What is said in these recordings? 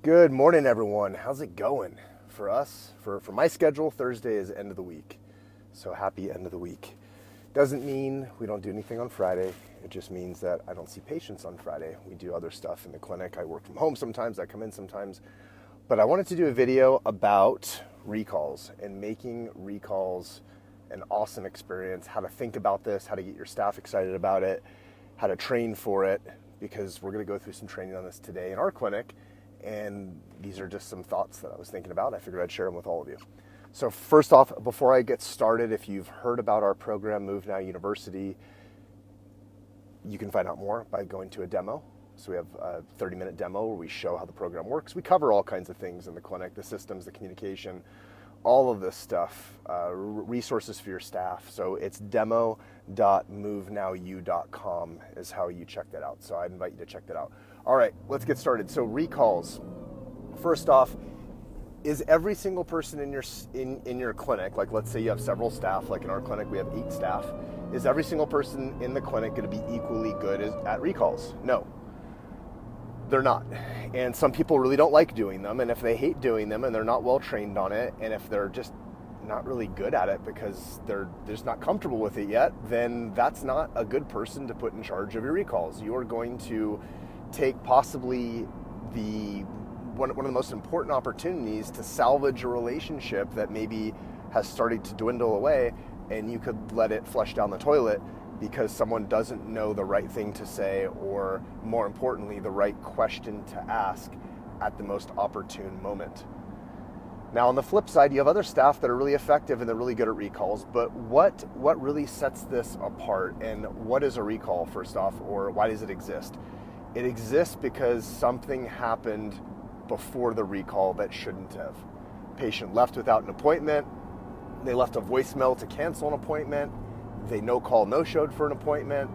Good morning, everyone. How's it going? For us, for my schedule, Thursday is end of the week. So happy end of the week. Doesn't mean we don't do anything on Friday. It just means that I don't see patients on Friday. We do other stuff in the clinic. I work from home sometimes, I come in sometimes. But I wanted to do a video about recalls and making recalls an awesome experience, how to think about this, how to get your staff excited about it, how to train for it, because we're going to go through some training on this today in our clinic. And these are just some thoughts that I was thinking about. I figured I'd share them with all of you. So first off, before I get started, if you've heard about our program, MoveNow University, you can find out more by going to a demo. So we have a 30-minute demo where we show how the program works. We cover all kinds of things in the clinic, the systems, the communication, all of this stuff, resources for your staff. So it's demo.movenowu.com is how you check that out. So I'd invite you to check that out. All right, let's get started. So recalls. First off, is every single person in your clinic, like let's say you have several staff, like in our clinic we have 8 staff, is every single person in the clinic going to be equally good at recalls? No, they're not. And some people really don't like doing them, and if they hate doing them and they're not well trained on it, and if they're just not really good at it because they're just not comfortable with it yet, then that's not a good person to put in charge of your recalls. You're going to take possibly one of the most important opportunities to salvage a relationship that maybe has started to dwindle away, and you could let it flush down the toilet because someone doesn't know the right thing to say, or more importantly, the right question to ask at the most opportune moment. Now, on the flip side, you have other staff that are really effective and they're really good at recalls, but what really sets this apart, and what is a recall, first off, or why does it exist? It exists because something happened before the recall that shouldn't have. Patient left without an appointment, they left a voicemail to cancel an appointment, they no-call, no-showed for an appointment.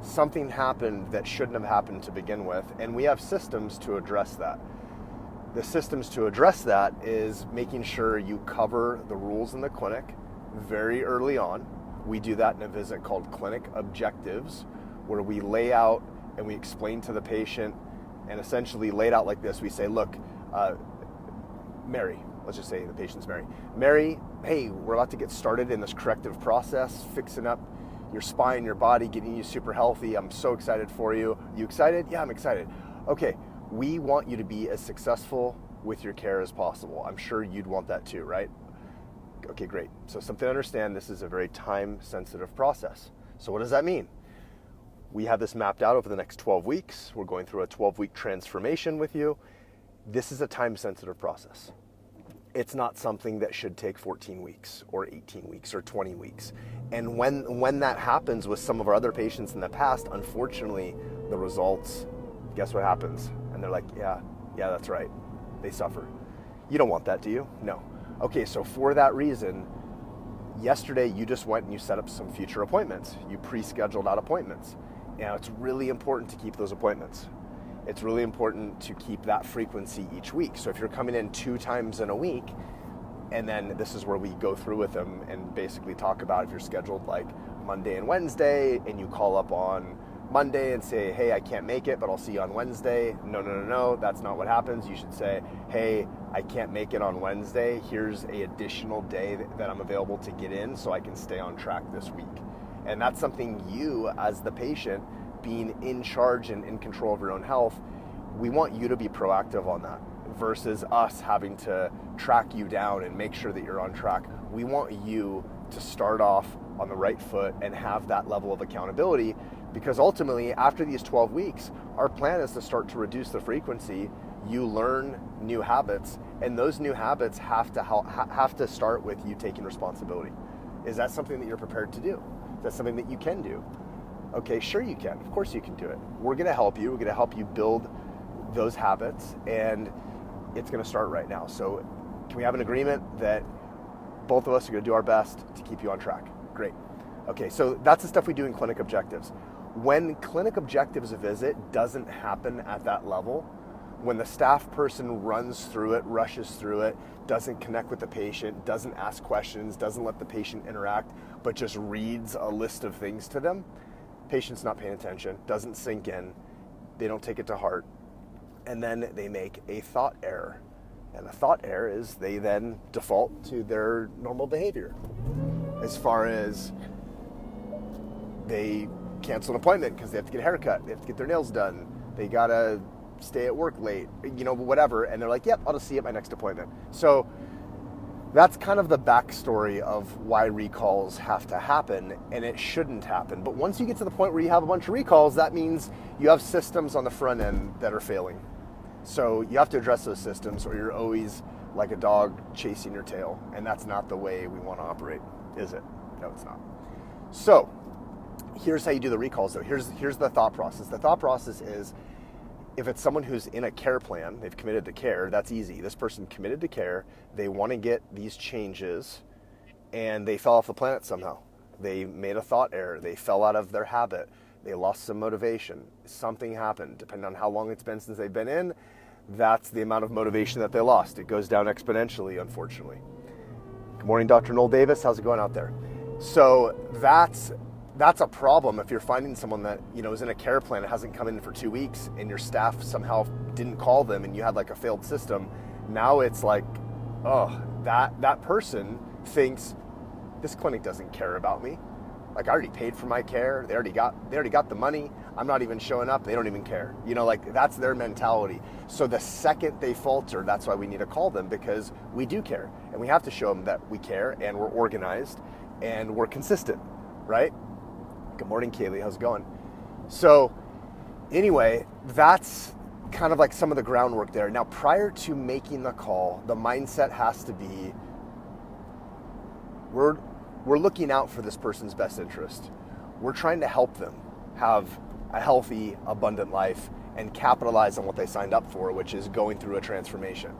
Something happened that shouldn't have happened to begin with, and we have systems to address that. The systems to address that is making sure you cover the rules in the clinic very early on. We do that in a visit called Clinic Objectives, where we lay out and we explain to the patient, and essentially laid out like this. We say, look, Mary, let's just say the patient's Mary. Mary, hey, we're about to get started in this corrective process, fixing up your spine, your body, getting you super healthy. I'm so excited for you. You excited? Yeah, I'm excited. Okay, we want you to be as successful with your care as possible. I'm sure you'd want that too, right? Okay, great. So something to understand, this is a very time-sensitive process. So what does that mean? We have this mapped out over the next 12 weeks. We're going through a 12-week transformation with you. This is a time-sensitive process. It's not something that should take 14 weeks or 18 weeks or 20 weeks. And when that happens with some of our other patients in the past, unfortunately, the results, guess what happens? And they're like, yeah, that's right. They suffer. You don't want that, do you? No. Okay, so for that reason, yesterday you just went and you set up some future appointments. You pre-scheduled out appointments. Now, it's really important to keep those appointments. It's really important to keep that frequency each week. So if you're coming in 2 times in a week, and then this is where we go through with them and basically talk about if you're scheduled like Monday and Wednesday, and you call up on Monday and say, hey, I can't make it, but I'll see you on Wednesday. No, that's not what happens. You should say, hey, I can't make it on Wednesday. Here's an additional day that I'm available to get in so I can stay on track this week. And that's something you, as the patient, being in charge and in control of your own health, we want you to be proactive on that versus us having to track you down and make sure that you're on track. We want you to start off on the right foot and have that level of accountability, because ultimately, after these 12 weeks, our plan is to start to reduce the frequency. You learn new habits, and those new habits have to start with you taking responsibility. Is that something that you're prepared to do? Is that something that you can do? Okay, sure you can. Of course you can do it. We're going to help you. We're going to help you build those habits, and it's going to start right now. So can we have an agreement that both of us are going to do our best to keep you on track? Great. Okay, so that's the stuff we do in Clinic Objectives. When Clinic Objectives visit doesn't happen at that level, when the staff person runs through it, rushes through it, doesn't connect with the patient, doesn't ask questions, doesn't let the patient interact, but just reads a list of things to them, patient's not paying attention, doesn't sink in, they don't take it to heart, and then they make a thought error. And a thought error is they then default to their normal behavior. As far as they cancel an appointment because they have to get a haircut, they have to get their nails done, they gotta stay at work late, whatever, and they're like, yep, I'll just see you at my next appointment. So that's kind of the backstory of why recalls have to happen, and it shouldn't happen. But once you get to the point where you have a bunch of recalls, that means you have systems on the front end that are failing. So you have to address those systems, or you're always like a dog chasing your tail, and that's not the way we want to operate, is it? No, it's not. So here's how you do the recalls, though. Here's the thought process. The thought process is, if it's someone who's in a care plan, they've committed to care, that's easy. This person committed to care, they want to get these changes, and they fell off the planet somehow. They made a thought error, they fell out of their habit, they lost some motivation, something happened. Depending on how long it's been since they've been in, that's the amount of motivation that they lost. It goes down exponentially, unfortunately. Good morning, Dr. Noel Davis. How's it going out there? So that's a problem if you're finding someone that is in a care plan that hasn't come in for 2 weeks, and your staff somehow didn't call them, and you had like a failed system. Now it's like, oh, that person thinks this clinic doesn't care about me. Like, I already paid for my care. They already got the money. I'm not even showing up. They don't even care. That's their mentality. So the second they falter, that's why we need to call them, because we do care, and we have to show them that we care, and we're organized, and we're consistent, right? Good morning, Kaylee. How's it going? So anyway, that's kind of like some of the groundwork there. Now, prior to making the call, the mindset has to be, we're looking out for this person's best interest. We're trying to help them have a healthy, abundant life and capitalize on what they signed up for, which is going through a transformation.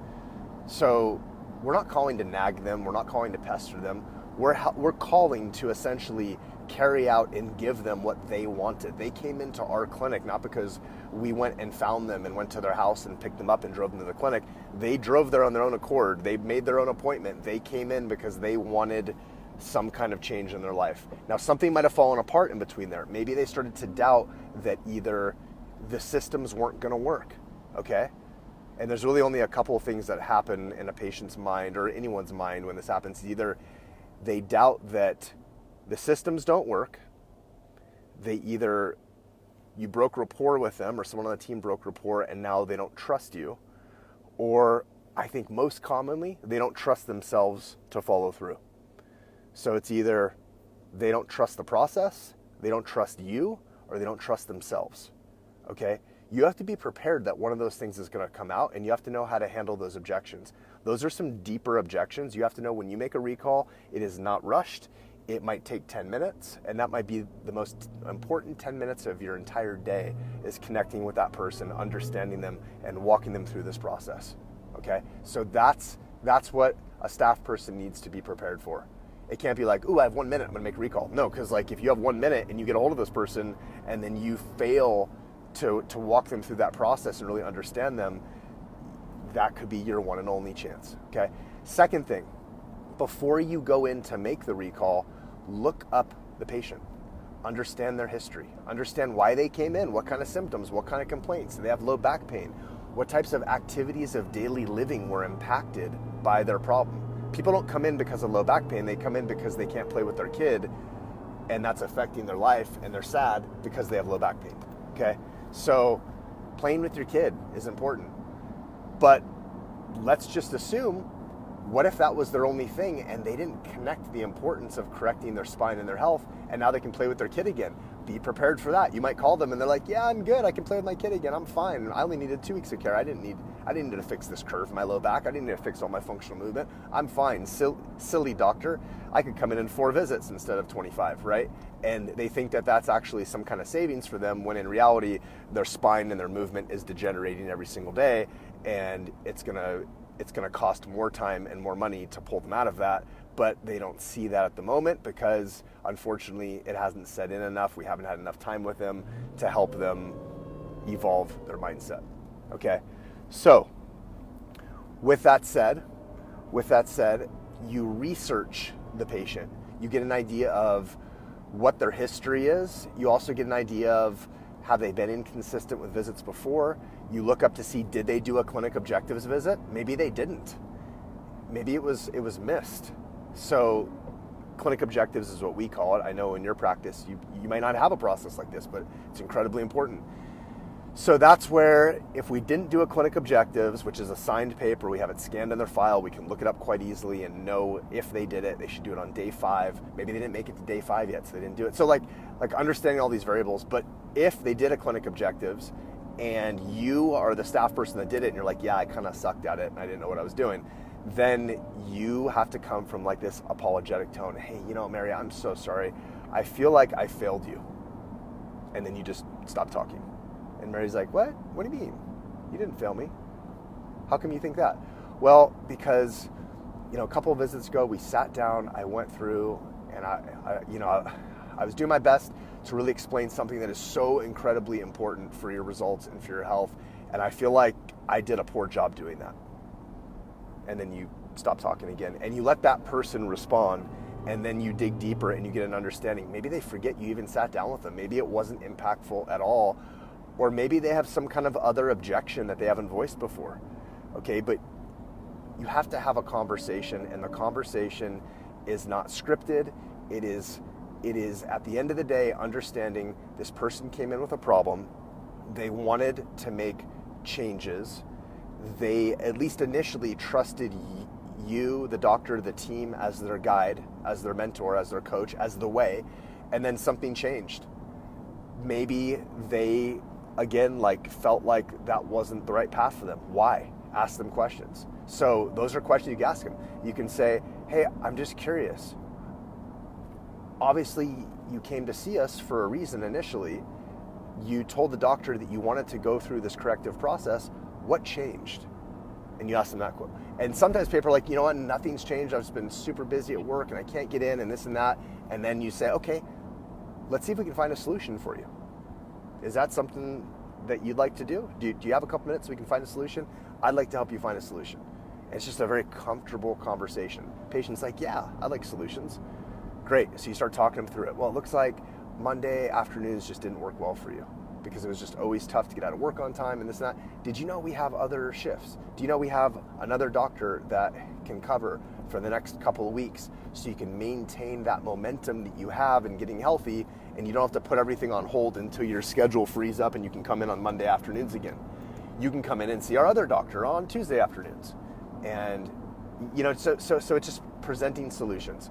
So we're not calling to nag them. We're not calling to pester them. We're calling to essentially carry out and give them what they wanted. They came into our clinic not because we went and found them and went to their house and picked them up and drove them to the clinic. They drove there on their own accord. They made their own appointment. They came in because they wanted some kind of change in their life. Now, something might have fallen apart in between there. Maybe they started to doubt that either the systems weren't going to work, okay? And there's really only a couple of things that happen in a patient's mind or anyone's mind when this happens. Either they doubt that the systems don't work, you broke rapport with them, or someone on the team broke rapport and now they don't trust you, or I think most commonly, they don't trust themselves to follow through. So it's either they don't trust the process, they don't trust you, or they don't trust themselves, okay? You have to be prepared that one of those things is going to come out, and you have to know how to handle those objections. Those are some deeper objections. You have to know when you make a recall, it is not rushed. It might take 10 minutes, and that might be the most important 10 minutes of your entire day, is connecting with that person, understanding them, and walking them through this process, okay? So that's what a staff person needs to be prepared for. It can't be like, ooh, I have 1 minute, I'm gonna make a recall. No, because like if you have 1 minute and you get a hold of this person and then you fail to walk them through that process and really understand them, that could be your one and only chance, okay? Second thing, before you go in to make the recall, look up the patient. Understand their history. Understand why they came in, what kind of symptoms, what kind of complaints. Do they have low back pain? What types of activities of daily living were impacted by their problem? People don't come in because of low back pain. They come in because they can't play with their kid, and that's affecting their life, and they're sad because they have low back pain, okay? So playing with your kid is important. But let's just assume, what if that was their only thing and they didn't connect the importance of correcting their spine and their health, and now they can play with their kid again? Be prepared for that. You might call them and they're like, yeah, I'm good. I can play with my kid again. I'm fine. I only needed 2 weeks of care. I didn't need to fix this curve in my low back. I didn't need to fix all my functional movement. I'm fine. Silly doctor. I could come in 4 visits instead of 25, right? And they think that that's actually some kind of savings for them, when in reality, their spine and their movement is degenerating every single day, and it's gonna cost more time and more money to pull them out of that. But they don't see that at the moment because, unfortunately, it hasn't set in enough. We haven't had enough time with them to help them evolve their mindset, okay? So, with that said, you research the patient. You get an idea of what their history is. You also get an idea of, have they been inconsistent with visits before? You look up to see, did they do a clinic objectives visit? Maybe they didn't. Maybe it was missed. So clinic objectives is what we call it. I know in your practice, you might not have a process like this, but it's incredibly important. So that's where, if we didn't do a clinic objectives, which is a signed paper, we have it scanned in their file, we can look it up quite easily and know if they did it. They should do it on day 5. Maybe they didn't make it to day 5 yet, so they didn't do it. So like understanding all these variables. But if they did a clinic objectives and you are the staff person that did it and you're like, yeah, I kind of sucked at it and I didn't know what I was doing, then you have to come from like this apologetic tone. Hey, Mary, I'm so sorry. I feel like I failed you. And then you just stop talking. And Mary's like, what? What do you mean? You didn't fail me. How come you think that? Well, because, a couple of visits ago, we sat down, I went through, and I was doing my best to really explain something that is so incredibly important for your results and for your health. And I feel like I did a poor job doing that. And then you stop talking again, and you let that person respond, and then you dig deeper and you get an understanding. Maybe they forget you even sat down with them. Maybe it wasn't impactful at all. Or maybe they have some kind of other objection that they haven't voiced before. Okay, but you have to have a conversation, and the conversation is not scripted. It is at the end of the day, understanding this person came in with a problem. They wanted to make changes. They, at least initially, trusted you, the doctor, the team, as their guide, as their mentor, as their coach, as the way, and then something changed. Maybe they, again, felt like that wasn't the right path for them. Why? Ask them questions. So those are questions you can ask them. You can say, hey, I'm just curious. Obviously, you came to see us for a reason initially. You told the doctor that you wanted to go through this corrective process. What changed? And you ask them that quote. And sometimes people are like, you know what, nothing's changed. I've just been super busy at work and I can't get in and this and that. And then you say, okay, let's see if we can find a solution for you. Is that something that you'd like to do? Do you have a couple minutes so we can find a solution? I'd like to help you find a solution. And it's just a very comfortable conversation. Patient's like, yeah, I like solutions. Great, so you start talking them through it. Well, it looks like Monday afternoons just didn't work well for you because it was just always tough to get out of work on time and this and that. Did you know we have other shifts? Do you know we have another doctor that can cover for the next couple of weeks so you can maintain that momentum that you have in getting healthy, and you don't have to put everything on hold until your schedule frees up and you can come in on Monday afternoons again. You can come in and see our other doctor on Tuesday afternoons. And, so it's just presenting solutions.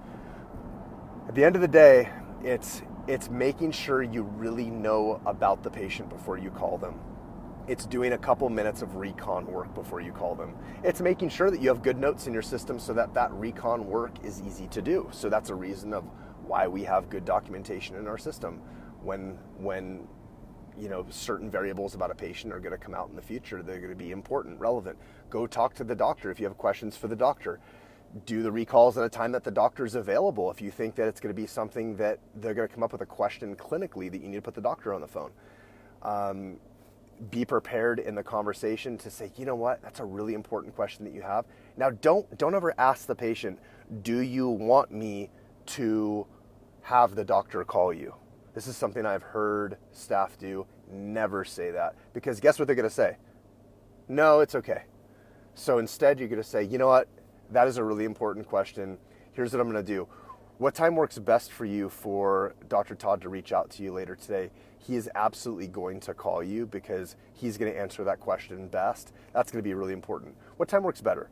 At the end of the day, it's making sure you really know about the patient before you call them. It's doing a couple minutes of recon work before you call them. It's making sure that you have good notes in your system so that recon work is easy to do. So that's a reason of why we have good documentation in our system. When certain variables about a patient are going to come out in the future, they're going to be important, relevant. Go talk to the doctor if you have questions for the doctor. Do the recalls at a time that the doctor is available if you think that it's going to be something that they're going to come up with a question clinically that you need to put the doctor on the phone. Be prepared in the conversation to say, you know what, that's a really important question that you have. Now, don't ever ask the patient, do you want me to have the doctor call you? This is something I've heard staff do. Never say that, because guess what they're going to say? No, it's okay. So instead, you're going to say, you know what, that is a really important question. Here's what I'm going to do. What time works best for you for Dr. Todd to reach out to you later today? He is absolutely going to call you because he's going to answer that question best. That's going to be really important. What time works better?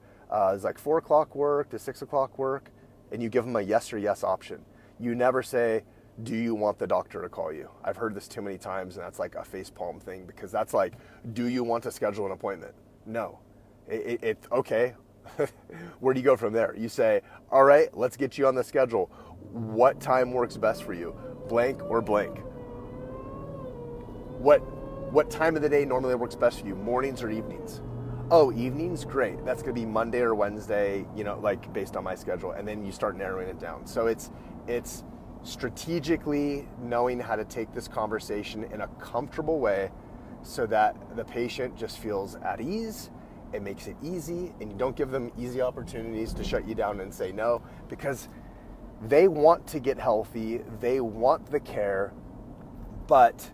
Is 4 o'clock work? Does 6 o'clock work? And you give them a yes or yes option. You never say, do you want the doctor to call you? I've heard this too many times, and that's like a facepalm thing, because that's like, do you want to schedule an appointment? No. Okay. Where do you go from there? You say, all right, let's get you on the schedule. What time works best for you? Blank or blank? What time of the day normally works best for you? Mornings or evenings? Oh, evenings? Great. That's going to be Monday or Wednesday, based on my schedule. And then you start narrowing it down. So it's strategically knowing how to take this conversation in a comfortable way so that the patient just feels at ease. It makes it easy, and you don't give them easy opportunities to shut you down and say no, because they want to get healthy, they want the care, but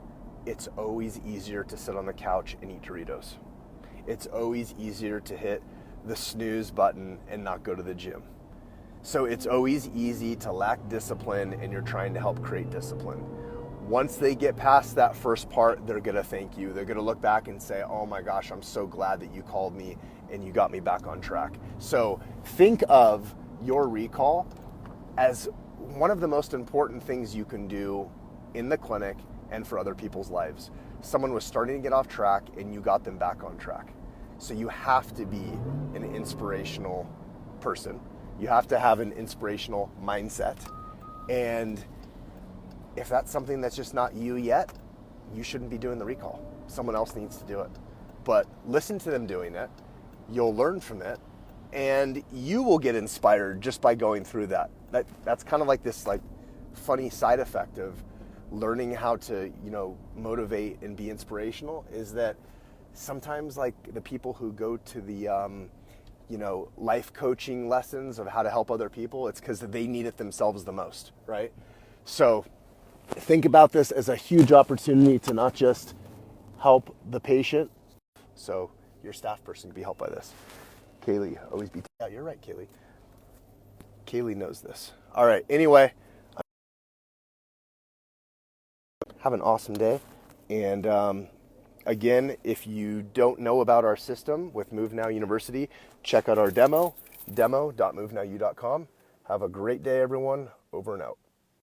it's always easier to sit on the couch and eat Doritos. it's always easier to hit the snooze button and not go to the gym. So it's always easy to lack discipline, and you're trying to help create discipline. Once they get past that first part, they're going to thank you. They're going to look back and say, oh my gosh, I'm so glad that you called me and you got me back on track. So think of your recall as one of the most important things you can do in the clinic and for other people's lives. Someone was starting to get off track and you got them back on track. So you have to be an inspirational person. You have to have an inspirational mindset. And if that's something that's just not you yet, you shouldn't be doing the recall. Someone else needs to do it. But listen to them doing it. You'll learn from it. And you will get inspired just by going through that. That's kind of like this funny side effect of learning how to, motivate and be inspirational, is that sometimes the people who go to the life coaching lessons of how to help other people, it's because they need it themselves the most, right? So think about this as a huge opportunity to not just help the patient. So your staff person can be helped by this. Kaylee, always be, yeah, you're right, Kaylee. Kaylee knows this. All right, anyway, have an awesome day. And again, if you don't know about our system with MoveNow University, check out our demo.movenowU.com. Have a great day, everyone. Over and out.